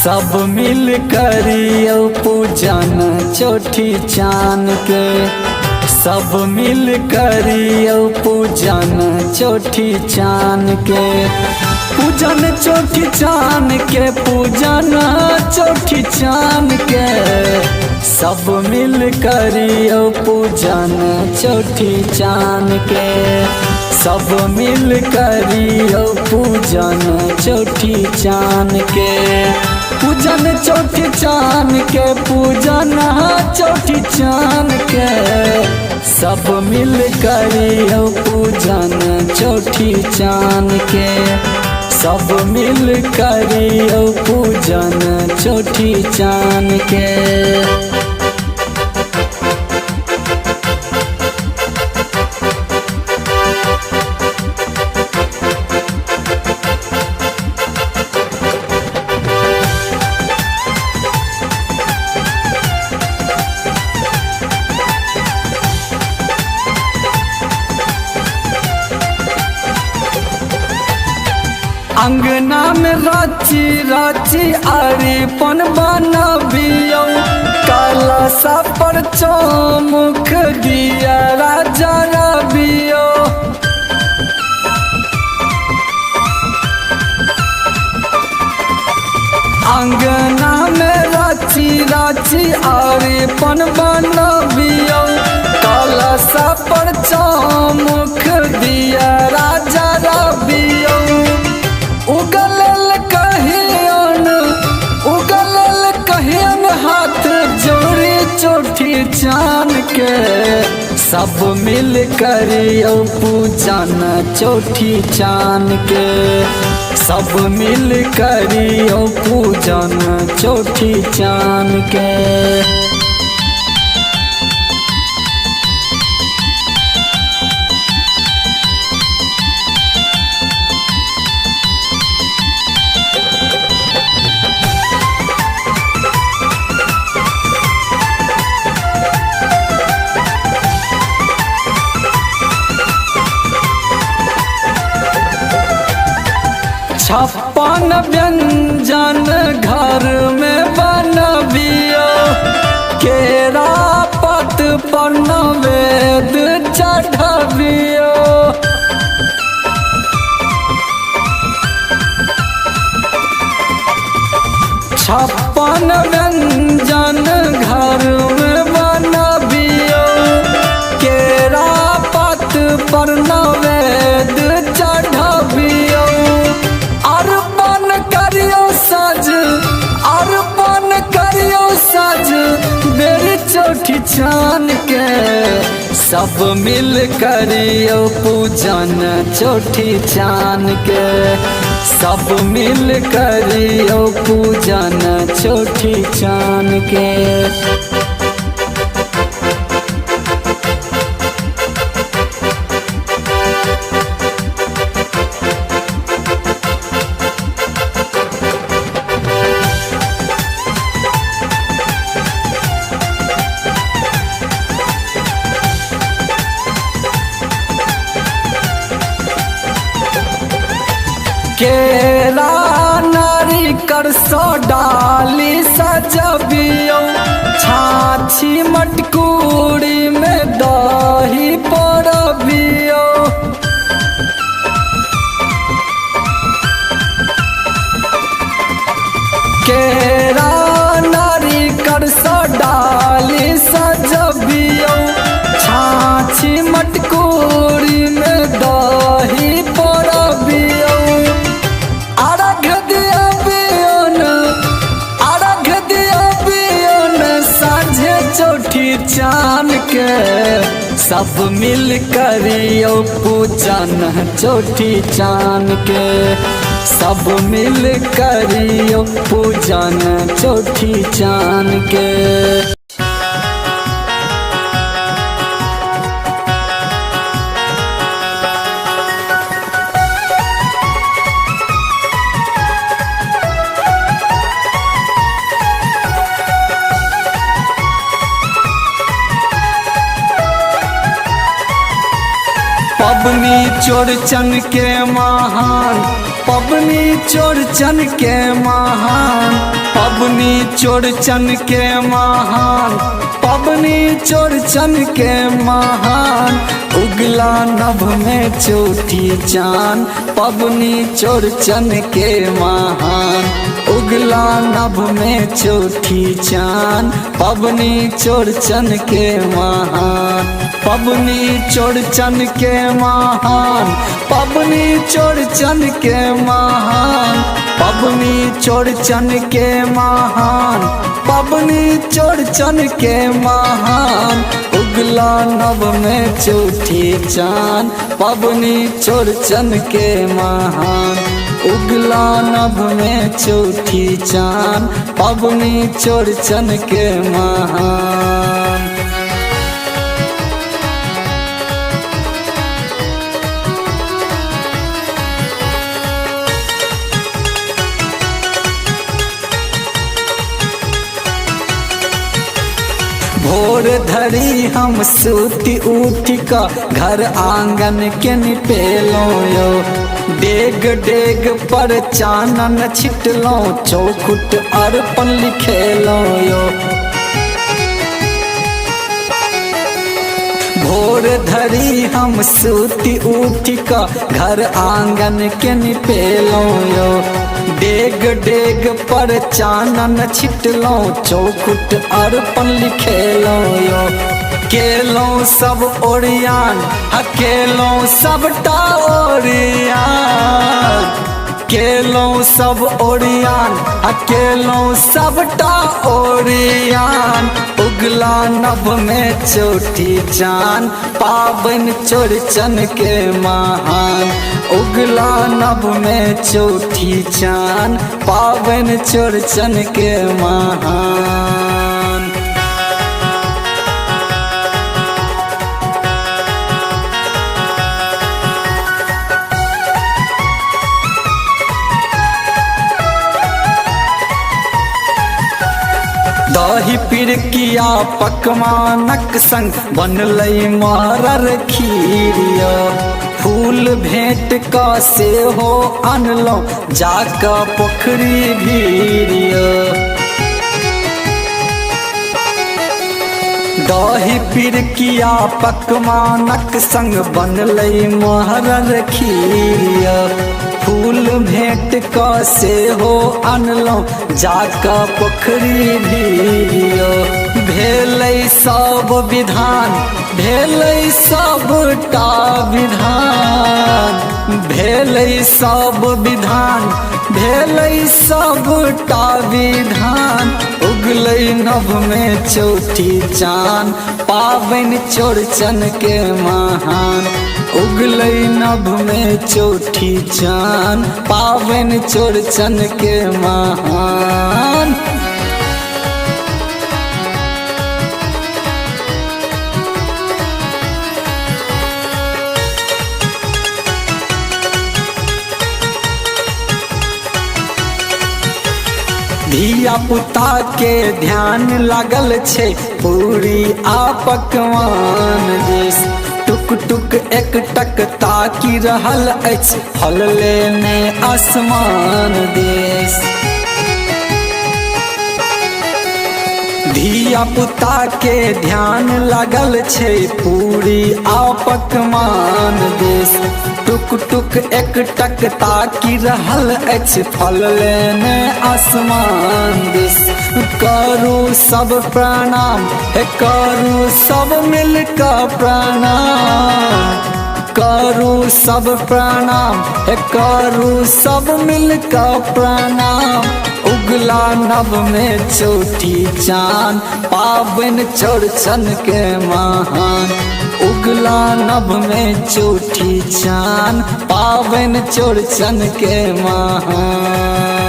सब मिल करियो पूजन चौठी चान के। सब मिल करियो पूजन चौठी चान के। पूजन चौठी चान के, पूजन चौठी चान के। सब मिल करियो पूजन चौठी चान के। सब मिल करियो पूजन चौठी चान के। पूजन चौठी चान के, पूजन चौठी चान के। सब मिल करियो पूजन चौठी चान के। सब मिल करियो पूजन चौठी चान के। अंगना में राची राची अरिपन बनबियो। कलशा पर चौमुख दिया राजा रबियो। अंगना में राची राची अरिपन बनबियो। कलशा पर चौमुख दिया राजा रबियो। उगलल कहियन हाथ जोड़ी चौठी चान के। सब मिल करियो पूजन चौठी चान के। सब मिल करियो पूजन चौठी चान के। छप्पन व्यंजन घर में बनबियो। केरा पत पर नवेद चढ़बियो। छप्पन व्यंजन घर में बनबियो। केरा पत पर नवेद चढ़बियो। अर्पण करियो सज मेरी चौठी चान के। सब मिल करियो पूजन चौठी चान के। सब मिल करियो पूजन चौठी चान के। केरा नारिकर सो डाली सजबियो। छाछी मटकूरी में दही पड़बियो। केरा नारिकर सो डाली सजबियो। छाछी मटकूरी में दही पड़बियो। चौठी चान के। सब मिल करियो पूजन चौठी चान के। सब मिल करियो पूजन चौठी चान के। पबनी चौरचन के महान पबनी चौड़चन के महान, पबनी चौड़चन के महान, पबनी चौड़चन के महान, उगला नभ में चौठी चांद, पबनी चौड़चन के महान, उगला नभ में चौठी चांद, पबनी चौड़चन के महान, पबनी चौड़चन के महान, पबनी चौड़चन के महान, पबनी चौड़चन के महान, पबनी चौड़चन के महान, उगला नभ में चौठी चांद, पबनी चौड़चन के महान, उगला नभ में चौठी चांद, पबनी चौड़चन के महान। भोर धरी हम सूती उठ का घर आंगन के निपेलो यो, डेग डेग पर चानन छिटलो, चौखुट अर्पण लिखेलो यो। भोर धरी हम सूती उठ का घर आंगन के निपेलो यो, डेग डेग पर चानन छिटलो, चौखुट अर्पण लिखेलो यो। केलो सब ओरियान, अकेलो सबटा ओरियान, केलो सब ओरियान, अकेलो सबटा ओरियान, उगला नभ में चौठी चांद, पावन चौड़चन के महान, उगला नभ में चौठी चांद, पावन चौड़चन के महान। दही पिरकिया पकवानक संग बनलै मारर खीरिया, फूल भेंट का से हो अनलो जाका पोखरी भीरिया। दही पिरकिया पकवानक संग बनलै मारर खीरिया, फूल भेंट का से हो अनलो जाका पोखरी भीरियो। भेलै सब विधान, भेलै सबटा विधान, भेलै सब विधान, भेलै सबटा विधान, उगलै नभ में चौठी चांद, पावन चौड़चन के महान, उगलै नभ में चौठी चांद, पावन चौड़चन के महान। धिया पुता के ध्यान लागल छै पूरी आ पकवान दिस, टुक टुक एक टक ताकि रहल अछि फल लेने आसमान देश। धिया पुता के ध्यान लागल छै पूरी आ पकवान देश, टुक टुक एक टक ताकि रहल अछि फल लेने आसमान दिस। करू सब प्रणाम, करू सब मिलकर प्रणाम, करू सब प्रणाम, करू सब मिलकर प्रणाम, उगला नभ में चौठी चांद, पावन चौड़चन के महान, उगला नभ में चौठी चांद, पावन चौड़चन के महान।